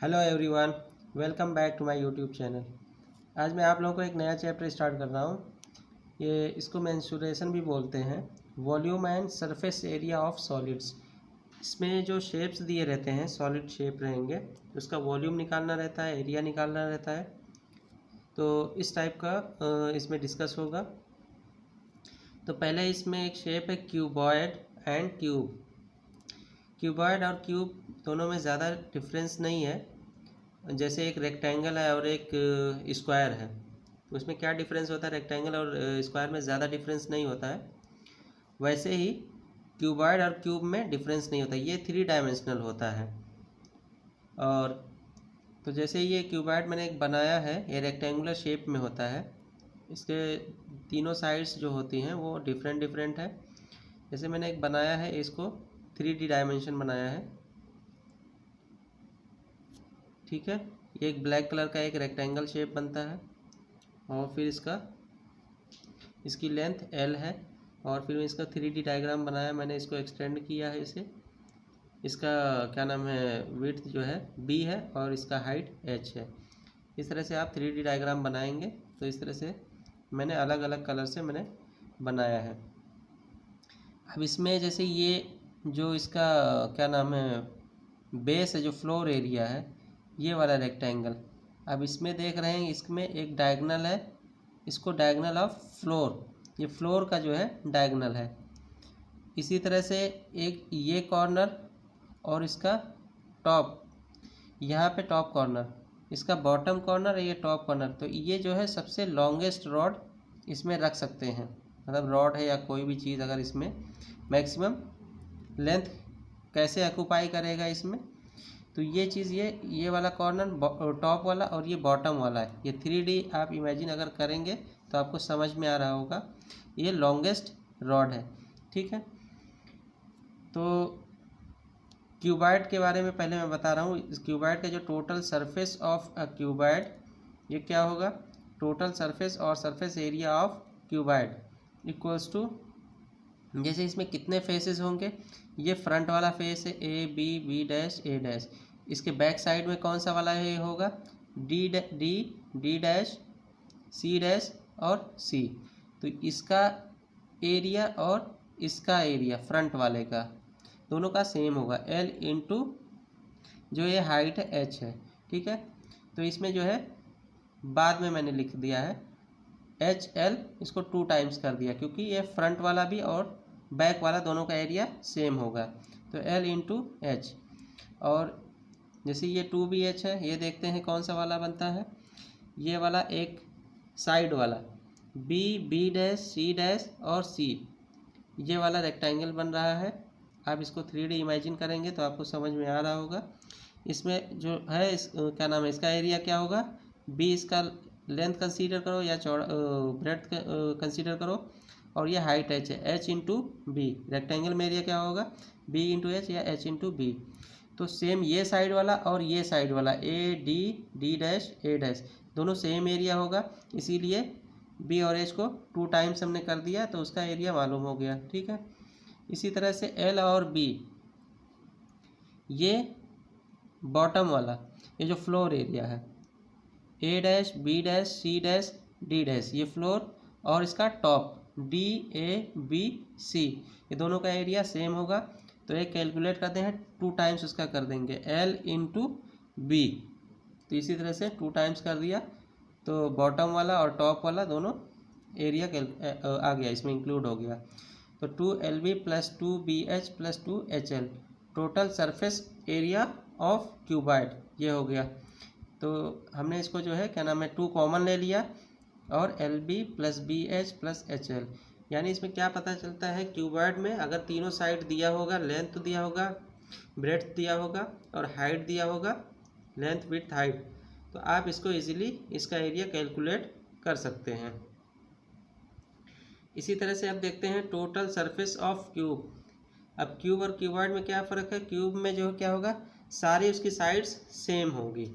Hello everyone, welcome back to my YouTube channel. आज मैं आप लोगों को एक नया चैप्टर स्टार्ट कर रहा हूँ। इसको मेंसुरेशन भी बोलते हैं, volume and surface area of solids. इसमें जो शेप्स दिए रहते हैं, सॉलिड शेप रहेंगे, उसका वॉल्यूम निकालना रहता है, एरिया निकालना रहता है। तो इस टाइप का इसमें डिस्कस होगा। तो पहले इसमें एक शेप है क्यूबॉइड एंड क्यूब। क्यूबॉइड और क्यूब दोनों में ज़्यादा डिफरेंस नहीं है। जैसे एक रेक्टेंगल है और एक स्क्वायर है, तो उसमें क्या डिफरेंस होता है? रेक्टेंगल और स्क्वायर में ज़्यादा डिफरेंस नहीं होता है। वैसे ही क्यूबॉइड और क्यूब में डिफरेंस नहीं होता, ये 3 डायमेंशनल होता है। और तो जैसे ये क्यूबॉइड मैंने एक बनाया है, ये रेक्टेंगुलर शेप में होता है। इसके तीनों साइड्स जो होती हैं वो डिफरेंट डिफरेंट है। जैसे मैंने एक बनाया है, इसको 3D डायमेंशन बनाया है, ठीक है। ये एक ब्लैक कलर का एक रेक्टेंगल शेप बनता है, और फिर इसकी लेंथ L है, और फिर इसका 3D डायग्राम बनाया मैंने, इसको एक्सटेंड किया है इसे। इसका क्या नाम है, विड्थ जो है B है और इसका हाइट H है। इस तरह से आप 3D डायग्राम बनाएंगे। तो इस तरह से मैंने अलग अलग कलर से मैंने बनाया है। अब इसमें जैसे ये जो इसका क्या नाम है, बेस है, जो फ्लोर एरिया है, ये वाला रेक्टेंगल। अब इसमें देख रहे हैं, इसमें एक डायगोनल है, इसको डायगोनल ऑफ फ्लोर, ये फ्लोर का जो है डायगोनल है। इसी तरह से एक ये कॉर्नर और इसका टॉप, यहाँ पे टॉप कॉर्नर, इसका बॉटम कॉर्नर, ये टॉप कॉर्नर। तो ये जो है सबसे लॉन्गेस्ट रॉड इसमें रख सकते हैं, मतलब रॉड है या कोई भी चीज़, अगर इसमें मैक्सिमम लेंथ कैसे ऑक्यूपाई करेगा इसमें। तो ये चीज़, ये वाला कॉर्नर टॉप वाला और ये बॉटम वाला है। ये 3D आप इमेजिन अगर करेंगे तो आपको समझ में आ रहा होगा। ये लॉन्गेस्ट रॉड है, ठीक है। तो क्यूबॉइड के बारे में पहले मैं बता रहा हूँ। इस क्यूबॉइड का जो total surface of a cuboid, ये क्या होगा, टोटल सरफेस और surface area of cuboid equals to, जैसे इसमें कितने फेसेस होंगे, ये फ्रंट वाला फेस है A B B dash A dash. इसके बैक साइड में कौन सा वाला है होगा, D डैश C डैश और C। तो इसका एरिया और इसका एरिया फ्रंट वाले का दोनों का सेम होगा, L इंटू जो ये हाइट है H है, ठीक है। तो इसमें जो है बाद में मैंने लिख दिया है HL, इसको 2 टाइम्स कर दिया, क्योंकि ये फ्रंट वाला भी और बैक वाला दोनों का एरिया सेम होगा। तो L इंटू H, और जैसे ये 2BH है, ये देखते हैं कौन सा वाला बनता है, ये वाला एक साइड वाला B डैश C डैश और C, ये वाला रेक्टेंगल बन रहा है। आप इसको 3D इमेजिन करेंगे तो आपको समझ में आ रहा होगा। इसमें जो है क्या नाम है, इसका एरिया क्या होगा, B इसका लेंथ कंसीडर करो या चौड़ा ब्रेड्थ कंसीडर करो, और ये हाइट H है, H इंटू B। रेक्टेंगल में एरिया क्या होगा, B इंटू H या H इंटू B। तो सेम ये साइड वाला और ये साइड वाला D डैश A डैश दोनों सेम एरिया होगा, इसीलिए B और H को 2 टाइम्स हमने कर दिया, तो उसका एरिया मालूम हो गया, ठीक है। इसी तरह से L और B, ये बॉटम वाला, ये जो फ्लोर एरिया है, A dash B dash C dash D dash, ये फ्लोर, और इसका टॉप DABC, ये दोनों का एरिया सेम होगा। तो एक कैलकुलेट करते हैं, 2 टाइम्स उसका कर देंगे, L इंटू B। तो इसी तरह से 2 टाइम्स कर दिया, तो बॉटम वाला और टॉप वाला दोनों एरिया आ गया, इसमें इंक्लूड हो गया। तो 2LB plus 2BH plus 2HL, total surface area of cuboid, ये हो गया। तो हमने इसको जो है क्या नाम है, 2 कॉमन ले लिया, और LB plus BH plus HL। यानी इसमें क्या पता चलता है, क्यूबॉइड में अगर तीनों साइड दिया होगा, लेंथ दिया होगा, ब्रेड्थ दिया होगा और हाइट दिया होगा, लेंथ विड्थ हाइट, तो आप इसको इजीली इसका एरिया कैलकुलेट कर सकते हैं। इसी तरह से अब देखते हैं टोटल सरफेस ऑफ क्यूब। अब क्यूब और क्यूबॉइड में क्या फ़र्क है, क्यूब में जो क्या होगा, सारी उसकी साइड्स सेम होगी।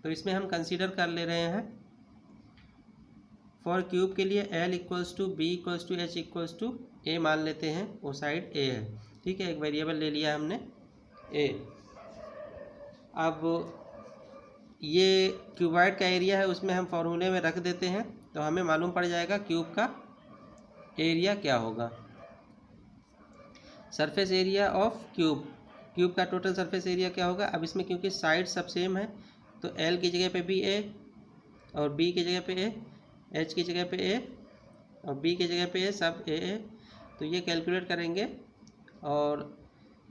तो इसमें हम कंसीडर कर ले रहे हैं, फॉर क्यूब के लिए L equals to B equals to H equals to A मान लेते हैं, वो साइड A है, ठीक है। एक वेरिएबल ले लिया हमने A। अब ये क्यूबॉइड का एरिया है उसमें हम फॉर्मूले में रख देते हैं तो हमें मालूम पड़ जाएगा क्यूब का एरिया क्या होगा। Surface area of cube, cube का टोटल सरफेस एरिया क्या होगा। अब इसमें क्योंकि साइड सब सेम है तो एल की जगह पे भी ए और बी की जगह पे ए, एच की जगह पे ए और बी की जगह पे ए, सब ए। तो ये कैलकुलेट करेंगे और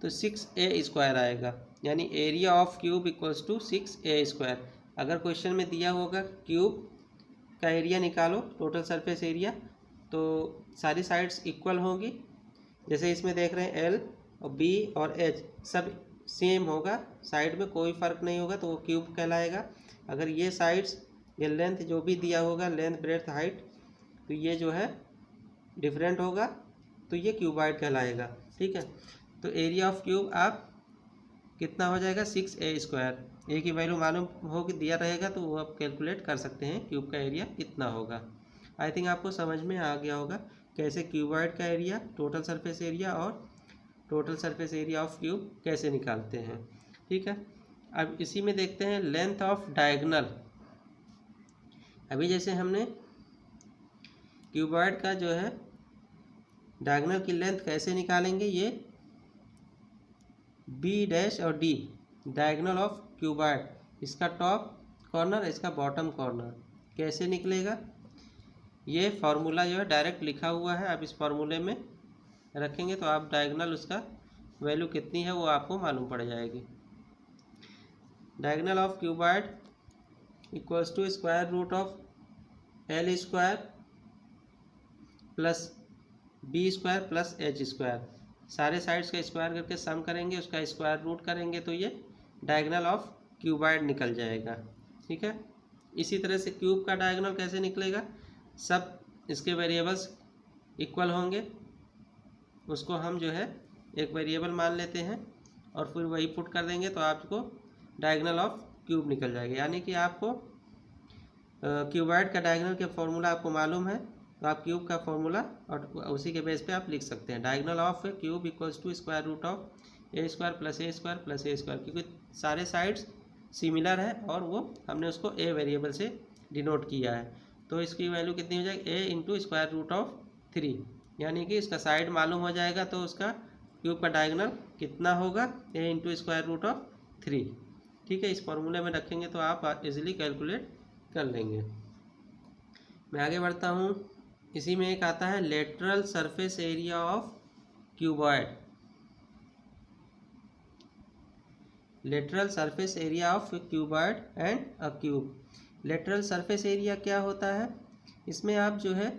तो 6a² आएगा, यानी area of cube equals to 6a²। अगर क्वेश्चन में दिया होगा क्यूब का एरिया निकालो टोटल सरफेस एरिया, तो सारी साइड्स इक्वल होंगी। जैसे इसमें देख रहे हैं एल और बी और एच सब सेम होगा, साइड में कोई फ़र्क नहीं होगा तो वो क्यूब कहलाएगा। अगर ये साइड्स, ये लेंथ जो भी दिया होगा, लेंथ ब्रेड्थ हाइट, तो ये जो है डिफरेंट होगा तो ये क्यूबॉइड कहलाएगा। ठीक है, तो एरिया ऑफ क्यूब आप कितना हो जाएगा 6a²। ए की वैल्यू मालूम होगी, दिया रहेगा तो वो आप कैलकुलेट कर सकते हैं क्यूब का एरिया कितना होगा। आई थिंक आपको समझ में आ गया होगा कैसे क्यूबॉइड का एरिया, टोटल सरफेस एरिया और total surface area of cube कैसे निकालते हैं। ठीक है, अब इसी में देखते हैं लेंथ ऑफ डायगोनल। अभी जैसे हमने क्यूबॉइड का जो है डायगोनल की लेंथ कैसे निकालेंगे, ये बी डैश और डी डायगोनल ऑफ क्यूबॉइड, इसका टॉप कॉर्नर, इसका बॉटम कॉर्नर कैसे निकलेगा। ये फार्मूला जो है डायरेक्ट लिखा हुआ है, आप इस फार्मूले में रखेंगे तो आप डायगोनल उसका वैल्यू कितनी है वो आपको मालूम पड़ जाएगी। Diagonal of cuboid equals to square root of l² plus b² plus h²। सारे साइड्स का स्क्वायर करके सम करेंगे, उसका स्क्वायर रूट करेंगे तो ये डायगोनल ऑफ क्यूबॉइड निकल जाएगा। ठीक है, इसी तरह से क्यूब का डायगोनल कैसे निकलेगा, सब इसके वेरिएबल्स इक्वल होंगे, उसको हम जो है एक वेरिएबल मान लेते हैं और फिर वही पुट कर देंगे तो आपको डायगोनल ऑफ क्यूब निकल जाएगा। यानी कि आपको क्यूबॉइड का डायगोनल का फॉर्मूला आपको मालूम है तो आप क्यूब का फॉर्मूला और उसी के बेस पे आप लिख सकते हैं। Diagonal of cube equals to square root of a² plus a² plus a², क्योंकि सारे साइड्स सिमिलर है और वो हमने उसको a वेरिएबल से डिनोट किया है। तो इसकी वैल्यू कितनी हो जाएगी, a into square root of 3, यानी कि इसका साइड मालूम हो जाएगा तो उसका क्यूब का डायगोनल कितना होगा, a into square root of 3। ठीक है, इस फॉर्मूले में रखेंगे तो आप इजीली कैलकुलेट कर लेंगे। मैं आगे बढ़ता हूँ, इसी में एक आता है lateral surface area of cuboid. Lateral surface area of cuboid and a cube. Lateral surface area क्या होता है, इसमें आप जो है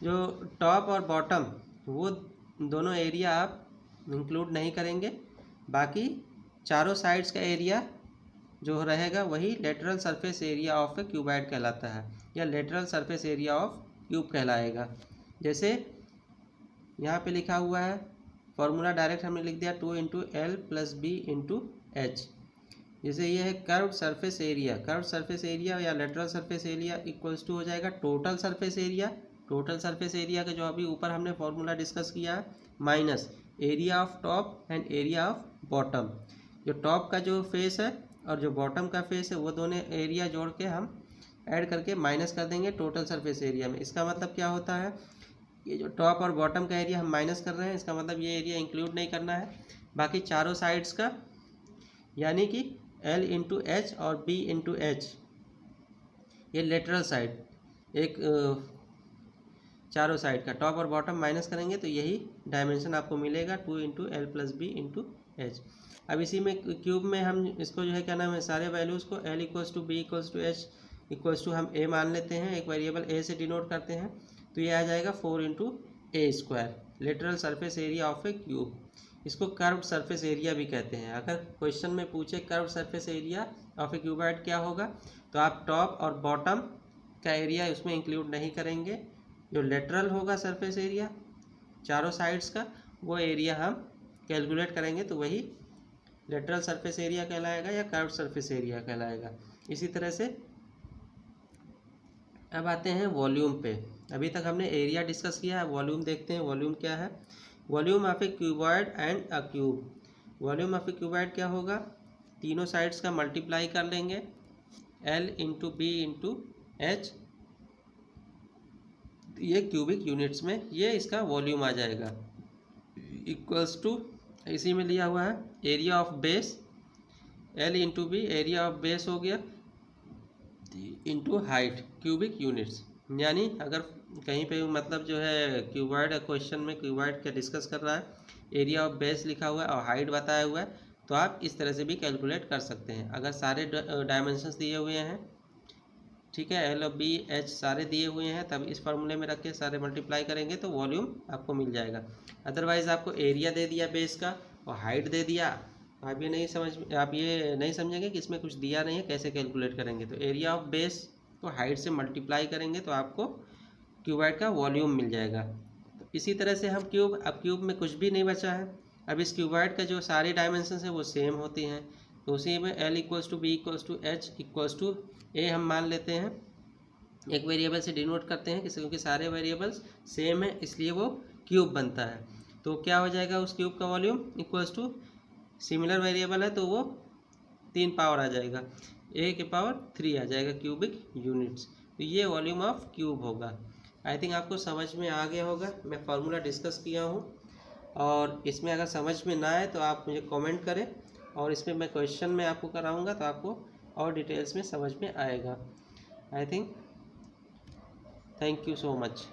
जो टॉप और बॉटम वो दोनों एरिया आप इंक्लूड नहीं करेंगे, बाकी चारों साइड्स का एरिया जो रहेगा वही lateral surface area of a cuboid कहलाता है, या lateral surface area of cube कहलाएगा। जैसे यहाँ पे लिखा हुआ है फॉर्मूला डायरेक्ट हमने लिख दिया 2 into L plus B into H. जैसे ये है curved surface area, curved surface area या lateral surface area equals to हो जाएगा total surface area, total surface area का जो अभी ऊपर हमने फॉर्मूला डिस्कस किया है, minus area of top and area of bottom. जो टॉप का जो फेस है और जो बॉटम का फेस है वो दोनों एरिया जोड़ के हम ऐड करके माइनस कर देंगे टोटल सरफेस एरिया में। इसका मतलब क्या होता है, ये जो टॉप और बॉटम का एरिया हम माइनस कर रहे हैं, इसका मतलब ये एरिया इंक्लूड नहीं करना है, बाकी चारों साइड्स का, यानी कि L इंटू एच और B इंटू एच, ये लेटरल साइड एक चारों साइड का टॉप और बॉटम माइनस करेंगे तो यही डायमेंशन आपको मिलेगा 2 into L plus B into H. अब इसी में क्यूब में हम इसको जो है क्या नाम है, सारे वैल्यूज़ को L equals to B equals to H equals to हम a मान लेते हैं, एक वेरिएबल a से डिनोट करते हैं, तो ये आ जाएगा 4 into a², lateral surface area of A cube. इसको कर्व्ड सरफेस एरिया भी कहते हैं। अगर क्वेश्चन में पूछे curved surface area of a cuboid क्या होगा, तो आप टॉप और बॉटम का एरिया उसमें इंक्लूड नहीं करेंगे, जो लेटरल होगा सरफेस एरिया चारों साइड्स का वो एरिया हम कैलकुलेट करेंगे तो वही लेटरल सरफेस एरिया कहलाएगा या कर्व्ड सरफेस एरिया कहलाएगा। इसी तरह से अब आते हैं वॉल्यूम पे। अभी तक हमने एरिया डिस्कस किया है, वॉल्यूम देखते हैं वॉल्यूम क्या है। Volume of a cuboid and a cube. Volume of a cuboid क्या होगा, तीनों साइड्स का मल्टीप्लाई कर लेंगे L into B into H, ये क्यूबिक यूनिट्स में ये इसका वॉल्यूम आ जाएगा, इक्वल्स टू इसी में लिया हुआ है area of base, L into B area of base हो गया इंटू हाइट क्यूबिक यूनिट्स। यानी अगर कहीं पे मतलब जो है क्यूबॉइड क्वेश्चन में क्यूबॉइड का डिस्कस कर रहा है, एरिया ऑफ बेस लिखा हुआ है और हाइट बताया हुआ है, तो आप इस तरह से भी कैलकुलेट कर सकते हैं। अगर सारे डायमेंशंस दिए हुए हैं, ठीक है, एल और बी एच सारे दिए हुए हैं, तब इस फार्मूले में रख के सारे मल्टीप्लाई करेंगे तो वॉल्यूम आपको मिल जाएगा। अदरवाइज़ आपको एरिया दे दिया बेस का और हाइट दे दिया, आप ये नहीं समझेंगे कि इसमें कुछ दिया नहीं है, कैसे कैलकुलेट करेंगे। तो एरिया ऑफ बेस को हाइट से मल्टीप्लाई करेंगे तो आपको क्यूबॉइड का वॉल्यूम मिल जाएगा। तो इसी तरह से हम अब क्यूब में कुछ भी नहीं बचा है, अब इस क्यूबॉइड का जो सारी डायमेंशन है वो सेम होती हैं, तो उसी में L equals to B equals to H equals to A हम मान लेते हैं, एक वेरिएबल से डिनोट करते हैं क्योंकि सारे वेरिएबल्स सेम है इसलिए वो क्यूब बनता है। तो क्या हो जाएगा उस क्यूब का volume equals to, similar variable है तो वो 3 पावर आ जाएगा, ए के पावर 3 आ जाएगा क्यूबिक यूनिट्स। तो ये वॉल्यूम ऑफ क्यूब होगा। आई थिंक आपको समझ में आ गया होगा, मैं फार्मूला डिस्कस किया हूँ, और इसमें अगर समझ में ना आए तो आप मुझे कमेंट करें, और इसमें मैं क्वेश्चन में आपको कराऊंगा तो आपको और डिटेल्स में समझ में आएगा। I think, thank you so much.